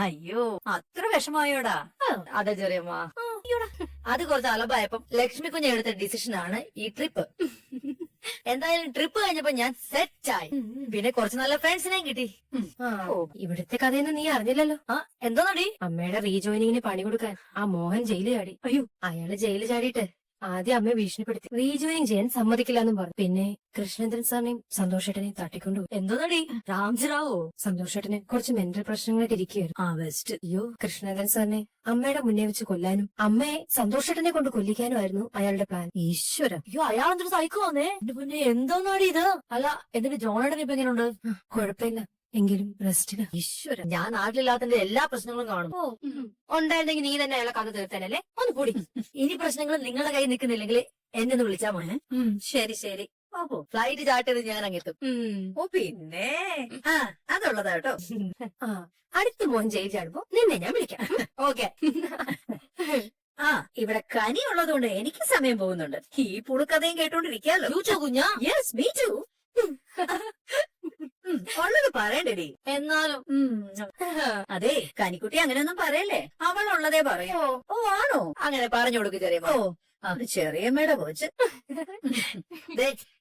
അയ്യോ അത്ര വിഷമായോടാ? അതെ ചെറിയമ്മ, അത് കുറച്ച് അലമ്പായപ്പം ലക്ഷ്മി കുഞ്ഞ് എടുത്ത ഡിസിഷനാണ് ഈ ട്രിപ്പ്. എന്തായാലും ട്രിപ്പ് കഴിഞ്ഞപ്പോ ഞാൻ സെറ്റായി. പിന്നെ കുറച്ച് നല്ല ഫ്രണ്ട്സിനെയും കിട്ടി. ഇവിടുത്തെ കഥയൊന്നും നീ അറിഞ്ഞില്ലല്ലോ. എന്തോന്നടി? അമ്മയുടെ റീജോയിനിങ്ങിന് പണി കൊടുക്കാൻ ആ മോഹൻ ജയിലിൽ ചാടി. അയ്യോ, അയാള് ജയിലിൽ ചാടിയിട്ട് ആദ്യം അമ്മയെ ഭീഷണിപ്പെടുത്തി റീജോയിനിങ് ചെയ്യാൻ സമ്മതിക്കില്ലെന്നും പറഞ്ഞു. പിന്നെ കൃഷ്ണേന്ദ്രൻ സാറിനെയും സന്തോഷേട്ടനെയും തട്ടിക്കൊണ്ടുപോയി. എന്തോന്നടി? രാംജിറാവോ? സന്തോഷേട്ടന് കുറച്ച് മെന്റൽ പ്രശ്നങ്ങളായിട്ട് ഇരിക്കുകയായിരുന്നു. ബെസ്റ്റ്. അയ്യോ, കൃഷ്ണേന്ദ്രൻ സാറിനെ അമ്മയുടെ മുന്നേ വെച്ച് കൊല്ലാനും അമ്മയെ സന്തോഷേട്ടനെ കൊണ്ട് കൊല്ലിക്കാനുമായിരുന്നു അയാളുടെ പ്ലാൻ. ഈശ്വര, അയ്യോ അയാളെന്തൊരു സൈക്കോ വന്നേ. എന്റെ മുന്നേ എന്തോന്നാടി ഇത്? അല്ല, എന്നിട്ട് ജോണേട്ടൻ ഇപ്പൊ എങ്ങനെയുണ്ട്? കുഴപ്പമില്ല, എങ്കിലും റെസ്റ്റിന്. ഈശ്വര, ഞാൻ നാട്ടിലില്ലാത്തതിന്റെ എല്ലാ പ്രശ്നങ്ങളും കാണും. ഉണ്ടായിരുന്നെങ്കിൽ നീ തന്നെ അയാളെ കഥ തീർത്താനല്ലേ? ഒന്ന് കൂടി. ഇനി പ്രശ്നങ്ങൾ നിങ്ങളുടെ കയ്യിൽ നിൽക്കുന്നില്ലെങ്കിൽ എന്നെ ഒന്ന് വിളിച്ചാ മോനെ. ശരി ശരി. ഓ, ഫ്ലൈറ്റ് ചാർട്ട് ചെയ്ത് ഞാൻ അങ്ങെത്തും. ഓ പിന്നെ അതുള്ളതാ കേട്ടോ. അടുത്ത മോൻ ജയിൽ ചാടുമ്പോ നിന്നെ ഞാൻ വിളിക്കാം. ഓക്കെ. ഇവിടെ കനി ഉള്ളതുകൊണ്ട് എനിക്ക് സമയം പോകുന്നുണ്ട്. ഈ പുളുക്കഥയും കേട്ടോണ്ടിരിക്കാലോ. കുഞ്ഞാ? Yes, me too. ഉള്ളത് പറയണ്ടടി. എന്നാലും അതെ, കനിക്കുട്ടി അങ്ങനെയൊന്നും പറയല്ലേ. അവൾ ഉള്ളതേ പറയൂ. ഓ ആണോ? അങ്ങനെ പറഞ്ഞു കൊടുക്ക് ചെറിയ. ഓ ചെറിയമ്മയുടെ കോച്ച്.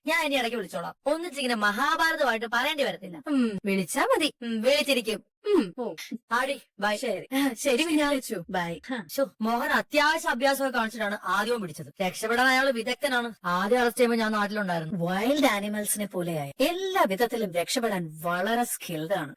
ഞാൻ ഇനി ഇടയ്ക്ക് വിളിച്ചോളാം. ഒന്നിച്ചിങ്ങനെ മഹാഭാരതമായിട്ട് പറയേണ്ടി വരത്തില്ല. വിളിച്ചാ മതി. വിളിച്ചിരിക്കും. ആടി ബൈ. ശരി ശരി, വിളിച്ചു. ബൈ. മോഹൻ അത്യാവശ്യ അഭ്യാസമൊക്കെ കാണിച്ചിട്ടാണ് ആദ്യവും പിടിച്ചത്. രക്ഷപ്പെടാൻ അയാൾ വിദഗ്ധനാണ്. ആദ്യം അറസ്റ്റ് ചെയ്യുമ്പോൾ ഞാൻ നാട്ടിലുണ്ടായിരുന്നു. വൈൽഡ് ആനിമൽസിനെ പോലെയായി എല്ലാ വിധത്തിലും രക്ഷപ്പെടാൻ വളരെ സ്കിൽഡ് ആണ്.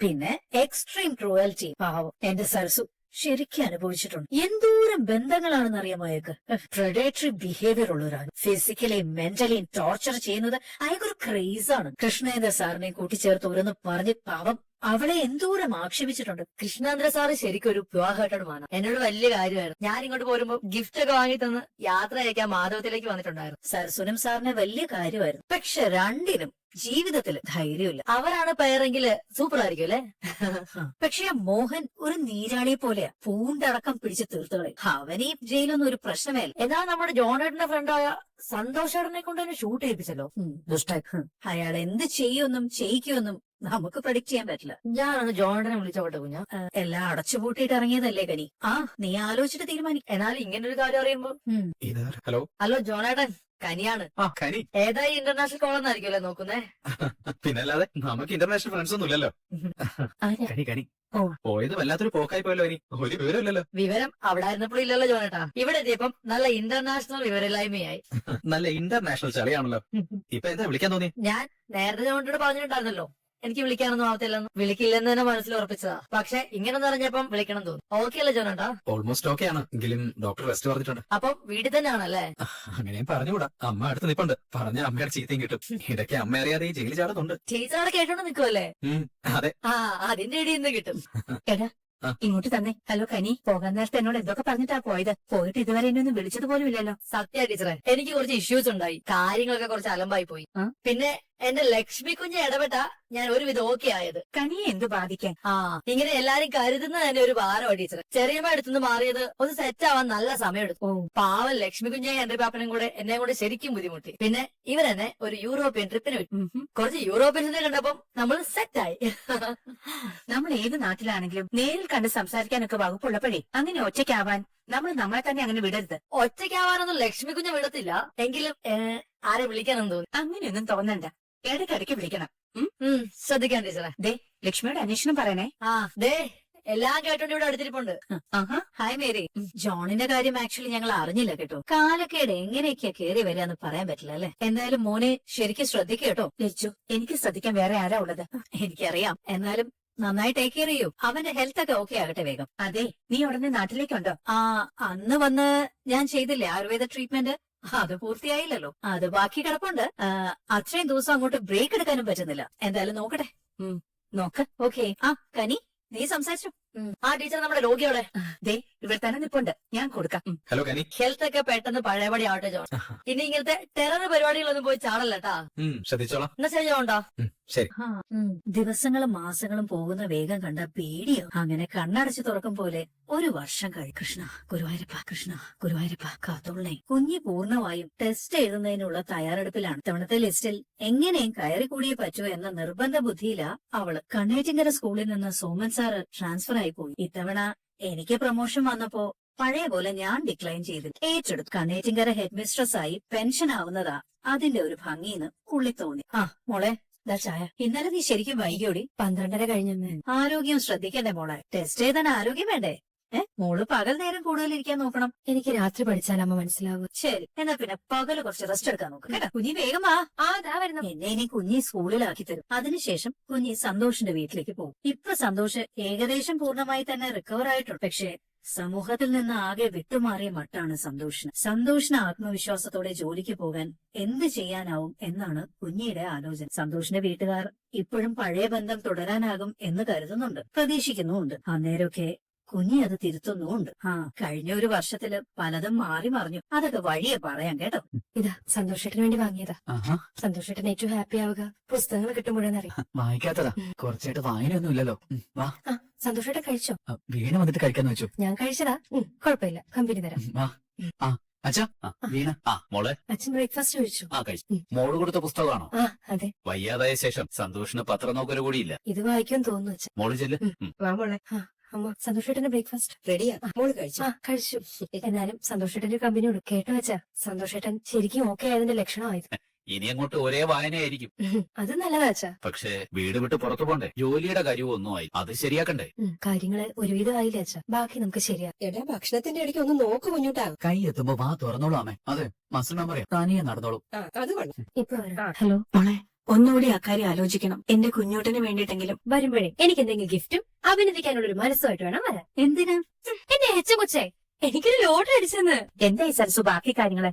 പിന്നെ എക്സ്ട്രീം ക്രൂവൽറ്റി. പാവം എന്റെ സരസു ശരിക്കും അനുഭവിച്ചിട്ടുണ്ട്. എന്തോരം ബന്ധങ്ങളാണെന്ന് അറിയാമോ അയാൾക്ക്? പ്രെഡേറ്ററി ബിഹേവിയർ ഉള്ള ഒരാൾ. ഫിസിക്കലിയും മെന്റലിയും ടോർച്ചർ ചെയ്യുന്നത് അയാൾക്കൊരു ക്രേസാണ്. കൃഷ്ണേന്ദ്ര സാറിനെ കൂട്ടിച്ചേർത്ത് ഓരോന്ന് പറഞ്ഞ് പാവം അവളെ എന്തോരം ആക്ഷേപിച്ചിട്ടുണ്ട്. കൃഷ്ണേന്ദ്ര സാറ് ശരിക്കും ഒരു പ്യുവർ മാനം. എന്നോട് വലിയ കാര്യമായിരുന്നു. ഞാൻ ഇങ്ങോട്ട് പോരുമ്പോ ഗിഫ്റ്റ് ഒക്കെ വാങ്ങി തന്ന് യാത്ര അയക്കാൻ മാധവത്തിലേക്ക് വന്നിട്ടുണ്ടായിരുന്നു. സരസുനം സാറിന് വലിയ കാര്യമായിരുന്നു. പക്ഷെ രണ്ടിനും ജീവിതത്തിൽ ധൈര്യമില്ല. അവരാണ് പേരെങ്കില് സൂപ്പർ ആയിരിക്കും അല്ലെ. പക്ഷെ ആ മോഹൻ ഒരു നീരാളിയെ പോലെയാ. പൂണ്ടടക്കം പിടിച്ച് തീർത്തുകളെ. അവനീ ജയിലൊന്നും ഒരു പ്രശ്നമേ അല്ല. എന്നാൽ നമ്മുടെ ജോണേട്ടന്റെ ഫ്രണ്ടായ സന്തോഷേട്ടനെ കൊണ്ട് തന്നെ ഷൂട്ട് ചെയ്യിപ്പിച്ചല്ലോ. ദുഷ്ടൻ. അയാൾ എന്ത് ചെയ്യുമെന്നും ചെയ്യിക്കുമെന്നും നമുക്ക് പ്രഡിക്ട് ചെയ്യാൻ പറ്റില്ല. ഞാനൊന്ന് ജോണേട്ടനെ വിളിച്ചോട്ടെ കുഞ്ഞാ. എല്ലാം അടച്ചുപൂട്ടിയിട്ട് ഇറങ്ങിയതല്ലേ കനി. നീ ആലോചിച്ചിട്ട് തീരുമാനിക്കും. എന്നാൽ ഇങ്ങനൊരു കാര്യം അറിയുമ്പോ. Hello hello ജോണേട്ടൻ, കനിയാണ്. കനി ഏതായി ഇന്റർനാഷണൽ കോൾ എന്നായിരിക്കുമല്ലോ നോക്കുന്നേ. പിന്നല്ലാതെ നമുക്ക് ഇന്റർനാഷണൽ ഫ്രണ്ട്സ് ഒന്നും ഇല്ലല്ലോ. കനി കനി പോയത് വല്ലാത്തൊരു പോക്കായി പോയല്ലോ. ഇനി ഒരു വിവരമില്ലല്ലോ. വിവരം അവിടെ ആയിരുന്നപ്പോഴും ഇല്ലല്ലോ ജോണേട്ടാ. ഇവിടെ എത്തിയപ്പം നല്ല ഇന്റർനാഷണൽ വിവരമില്ലായ്മയായി. നല്ല ഇന്റർനാഷണൽ ചളിയാണല്ലോ. ഇപ്പൊ എന്താ വിളിക്കാൻ തോന്നി? ഞാൻ നേരത്തെ ജോണേട്ടോട് പറഞ്ഞിട്ടുണ്ടായിരുന്നല്ലോ എനിക്ക് വിളിക്കാനൊന്നും ആവത്തില്ലെന്ന്. വിളിക്കില്ലെന്ന് തന്നെ മനസ്സിൽ ഉറപ്പിച്ചതാ. പക്ഷെ ഇങ്ങനെ പറഞ്ഞപ്പം വിളിക്കണം തോന്നി. ഓക്കെ അല്ലേ ജോണേട്ടാ? ഓൾമോസ്റ്റ് ഓക്കെ ആണ്. എങ്കിലും ഡോക്ടർ റെസ്റ്റ് പറഞ്ഞിട്ടുണ്ട്. അപ്പം വീട്ടിൽ തന്നെയാണല്ലേ? അങ്ങനെയും പറഞ്ഞുകൂടാ. അമ്മ അടുത്ത് നിപ്പുണ്ട്. പറഞ്ഞ അമ്മയുടെ ചീത്തയും കിട്ടും. ഇടയ്ക്ക് അമ്മ അറിയാതെ ഈ ജയിലിൽ ചാടുന്നുണ്ട്. ടീച്ചറോടെ കേട്ടോണ്ട് നിൽക്കുമല്ലേ? അതെ. അതിന്റെ ഇടയിൽ നിന്ന് കിട്ടും. എടാ ഇങ്ങോട്ട് തന്നെ. ഹലോ കനി, പോകാൻ നേരത്തെ എന്നോട് എന്തൊക്കെ പറഞ്ഞിട്ടാ പോയത്? പോയിട്ട് ഇതുവരെ എന്നെ ഒന്നും വിളിച്ചത് പോലും ഇല്ലല്ലോ. സത്യ ടീച്ചറെ, എനിക്ക് കുറച്ച് ഇഷ്യൂസ് ഉണ്ടായി. കാര്യങ്ങളൊക്കെ കുറച്ച് അലമ്പായി പോയി. പിന്നെ എന്റെ ലക്ഷ്മി കുഞ്ഞ് ഇടപെട്ട ഞാൻ ഒരുവിധം ഓക്കെ ആയത്. കനിയെ എന്ത് ബാധിക്കാൻ? ഇങ്ങനെ എല്ലാരും കരുതുന്നത് തന്നെ ഒരു ഭാരമാണ് ടീച്ചർ. ചെറിയമ്മ അടുത്തുനിന്ന് മാറിയത് ഒന്ന് സെറ്റ് ആവാൻ നല്ല സമയം എടുത്തു. പാവം ലക്ഷ്മി കുഞ്ഞെ എന്റെ പാപ്പനും കൂടെ എന്നെ കൂടെ ശരിക്കും ബുദ്ധിമുട്ടി. പിന്നെ ഇവരെന്നെ ഒരു യൂറോപ്യൻ ട്രിപ്പിന് വിട്ടു. കുറച്ച് യൂറോപ്യൻസിനെ കണ്ടപ്പം നമ്മൾ സെറ്റായി. നമ്മൾ ഏത് നാട്ടിലാണെങ്കിലും നേരിൽ കണ്ട് സംസാരിക്കാനൊക്കെ വകുപ്പുള്ളപ്പോഴേ അങ്ങനെ ഒറ്റയ്ക്കാവാൻ നമ്മൾ നമ്മളെ തന്നെ അങ്ങനെ വിടരുത്. ഒറ്റയ്ക്കാവാനൊന്നും ലക്ഷ്മി കുഞ്ഞ് വിടത്തില്ല. എങ്കിലും ആരെ വിളിക്കാനെന്ന് തോന്നി. അങ്ങനെയൊന്നും തോന്നണ്ട. ഇടയ്ക്കിടയ്ക്ക് വിളിക്കണം. ശ്രദ്ധിക്കാൻ ടീച്ചറെ. ദേ ലക്ഷ്മിയുടെ അന്വേഷണം പറയണേ. ദേ എല്ലാം കേട്ടോണ്ട് ഇവിടെ അടുത്തിരിപ്പുണ്ട്. Hi Mary. ജോണിന്റെ കാര്യം ആക്ച്വലി ഞങ്ങൾ അറിഞ്ഞില്ല കേട്ടോ. കാലക്കേട് എങ്ങനെയൊക്കെയാ കയറി വരികയെന്ന് പറയാൻ പറ്റില്ല അല്ലെ. എന്തായാലും മോനെ ശരിക്കും ശ്രദ്ധിക്കുക കേട്ടോ. ലച്ചു, എനിക്ക് ശ്രദ്ധിക്കാൻ വേറെ ആരാ ഉള്ളത്? എനിക്കറിയാം. എന്നാലും നന്നായി ടേക്ക് കെയർ ചെയ്യൂ. അവന്റെ ഹെൽത്ത് ഒക്കെ ഓക്കെ ആകട്ടെ വേഗം. അതെ, നീ ഉടനെ നാട്ടിലേക്കുണ്ടോ? അന്ന് വന്ന് ഞാൻ ചെയ്തില്ലേ ആയുർവേദ ട്രീറ്റ്മെന്റ്, അത് പൂർത്തിയായില്ലല്ലോ. അത് ബാക്കി കിടപ്പുണ്ട്. അത്രയും ദിവസം അങ്ങോട്ട് ബ്രേക്ക് എടുക്കാനും പറ്റുന്നില്ല. എന്തായാലും നോക്കട്ടെ. നോക്ക്. ഓക്കെ. കനി നീ സംസാരിച്ചു. ടീച്ചർ നമ്മുടെ രോഗിയോടെ. ദേ ഇവിടെ തന്നെ നിപ്പുണ്ട്, ഞാൻ കൊടുക്കാം. ഹലോ കനി. ഹെൽത്ത് ഒക്കെ പെട്ടെന്ന് പഴയപടി ആവട്ടെ ജോൺ. ഇനി ഇങ്ങനത്തെ ടെറർ പരിപാടികളൊന്നും പോയി ചാടല്ലട്ടാ. ശ്രദ്ധിച്ചോളാം. എന്നാ ശരി ജോണ്ടാ. ശരി. ദിവസങ്ങളും മാസങ്ങളും പോകുന്ന വേഗം കണ്ട പേടിയോ. അങ്ങനെ കണ്ണടച്ച് തുറക്കും പോലെ ഒരു വർഷം കൃഷ്ണ ഗുരുവായൂരപ്പ, കൃഷ്ണ ഗുരുവായൂരപ്പ കാത്തോളനെ. കുഞ്ഞി പൂർണ്ണമായും ടെസ്റ്റ് എഴുതുന്നതിനുള്ള തയ്യാറെടുപ്പിലാണ്. ഇത്തവണത്തെ ലിസ്റ്റിൽ എങ്ങനെയും കയറി കൂടിയേ പറ്റൂ എന്ന നിർബന്ധ ബുദ്ധിയിലാ അവള്. കണ്ണേറ്റിങ്കര സ്കൂളിൽ നിന്ന് സോമൻ സാറ് ട്രാൻസ്ഫർ ആയി പോയി. ഇത്തവണ എനിക്ക് പ്രൊമോഷൻ വന്നപ്പോ പഴയ പോലെ ഞാൻ ഡിക്ലൈൻ ചെയ്ത് ഏറ്റെടുത്തു. കണ്ണേറ്റിങ്കര ഹെഡ് മിസ്ട്രസ് ആയി പെൻഷൻ ആവുന്നതാ അതിന്റെ ഒരു ഭംഗിന്ന് ഉള്ളി തോന്നി. മോളെ ദാ ചായ. ഇന്നലെ നീ ശരിക്കും വൈകിയോടി. 12:30 കഴിഞ്ഞെന്ന്. ആരോഗ്യം ശ്രദ്ധിക്കണ്ടേ മോളെ? ടെസ്റ്റ് ചെയ്താൻ ആരോഗ്യം വേണ്ടേ? മോള് പകൽ നേരം കൂടുതൽ ഇരിക്കാൻ നോക്കണം. എനിക്ക് രാത്രി പഠിച്ചാൽ അമ്മ മനസ്സിലാവും. ശരി, എന്നാ പിന്നെ പകല് കുറച്ച് റെസ്റ്റ് എടുക്കാൻ നോക്ക് കേട്ടോ. കുഞ്ഞി വേഗം വാ. എന്നെ ഇനി കുഞ്ഞി സ്കൂളിലാക്കി തരും. അതിനുശേഷം കുഞ്ഞി സന്തോഷിന്റെ വീട്ടിലേക്ക് പോകും. ഇപ്പൊ സന്തോഷ് ഏകദേശം പൂർണ്ണമായി തന്നെ റിക്കവർ ആയിട്ടുണ്ട്. പക്ഷേ സമൂഹത്തിൽ നിന്ന് ആകെ വിട്ടുമാറിയ മട്ടാണ് സന്തോഷിന്. സന്തോഷിന് ആത്മവിശ്വാസത്തോടെ ജോലിക്ക് പോകാൻ എന്ത് ചെയ്യാനാവും എന്നാണ് കുഞ്ഞിയുടെ ആലോചന. സന്തോഷിന്റെ വീട്ടുകാർ ഇപ്പോഴും പഴയ ബന്ധം തുടരാനാകും എന്ന് കരുതുന്നുണ്ട്, പ്രതീക്ഷിക്കുന്നുമുണ്ട്. അന്നേരമൊക്കെ കുഞ്ഞി അത് തിരുത്തുന്നുമുണ്ട്. കഴിഞ്ഞ ഒരു വർഷത്തില് പലതും മാറി മറിഞ്ഞു. അതൊക്കെ വഴിയെ പറയാം കേട്ടോ. ഇതാ സന്തോഷേട്ടന് വേണ്ടി വാങ്ങിയതാ. സന്തോഷേട്ടൻ ഏറ്റവും ഹാപ്പി ആവുക പുസ്തകങ്ങൾ കിട്ടുമ്പോഴെന്നറിയാം. വായിക്കാത്തതാ, കുറച്ചായിട്ട് വായനയൊന്നും ഇല്ലല്ലോ. വാ, സന്തോഷേട്ടൻ കഴിച്ചോ? വീണ വന്നിട്ട് കഴിക്കാന്ന് വെച്ചു. ഞാൻ കഴിച്ചതാ. കുഴപ്പമില്ല, കമ്പനി തരാം. വാ. അച്ഛാ, വീണ. മോളെ. അച്ഛൻ ബ്രേക്ക്ഫാസ്റ്റ് കഴിച്ചു. കഴിച്ചു. മോള് കൊടുത്ത പുസ്തകമാണോ? അതെ. വയ്യാതായ ശേഷം സന്തോഷിന് പത്രം നോക്കല് കൂടിയില്ല. ഇത് വായിക്കാൻ തോന്നുന്നു അച്ഛൻ. മോള് ചെല്ല്. അമ്മ സന്തോഷേട്ടന്റെ ബ്രേക്ക്ഫാസ്റ്റ് റെഡിയാ. മോള് കഴിച്ചു? കഴിച്ചു. എന്നാലും സന്തോഷേട്ടന്റെ കമ്പനിയോട് കേട്ടോ വെച്ചാ സന്തോഷേട്ടൻ ശരിക്കും ഓക്കെ ആയതിന്റെ ലക്ഷണമായത്. ഇനി അങ്ങോട്ട് ഒരേ വായനയായിരിക്കും. അത് നല്ലതാ അച്ഛാ. പക്ഷേ വീട് വിട്ട് പുറത്തു പോണ്ടേ? ജോലിയുടെ കാര്യവും ഒന്നും ആയി, അത് ശരിയാക്കണ്ടേ? കാര്യങ്ങള് ഒരുവിധമായില്ലേ അച്ഛാ, ബാക്കി നമുക്ക് ശരിയാ. എടാ, ഭക്ഷണത്തിന്റെ ഇടയ്ക്ക് ഒന്ന് നോക്ക് കുഞ്ഞുട്ടാ. കൈ എത്തുമ്പോ വാ തുറന്നോളൂ അമ്മേ. അതെ, മസിൽ മെമ്മറി തനിയെ നടന്നോളൂ. അത് കൊള്ളാം. ഇപ്പൊ വരാം. ഹലോ മോളെ, ഒന്നുകൂടി അക്കാര്യം ആലോചിക്കണം. എന്റെ കുഞ്ഞോട്ടിന് വേണ്ടിയിട്ടെങ്കിലും. വരുമ്പോഴേ എനിക്ക് എന്തെങ്കിലും ഗിഫ്റ്റും അഭിനന്ദിക്കാനുള്ള ഒരു മനസ്സുമായിട്ട് വേണം വരാൻ. എന്തിനാ? എന്റെ കൊച്ചേ എനിക്കൊരു ലോട്ടറി അടിച്ചെന്ന്. എന്തായി സരസു ബാക്കി കാര്യങ്ങള്?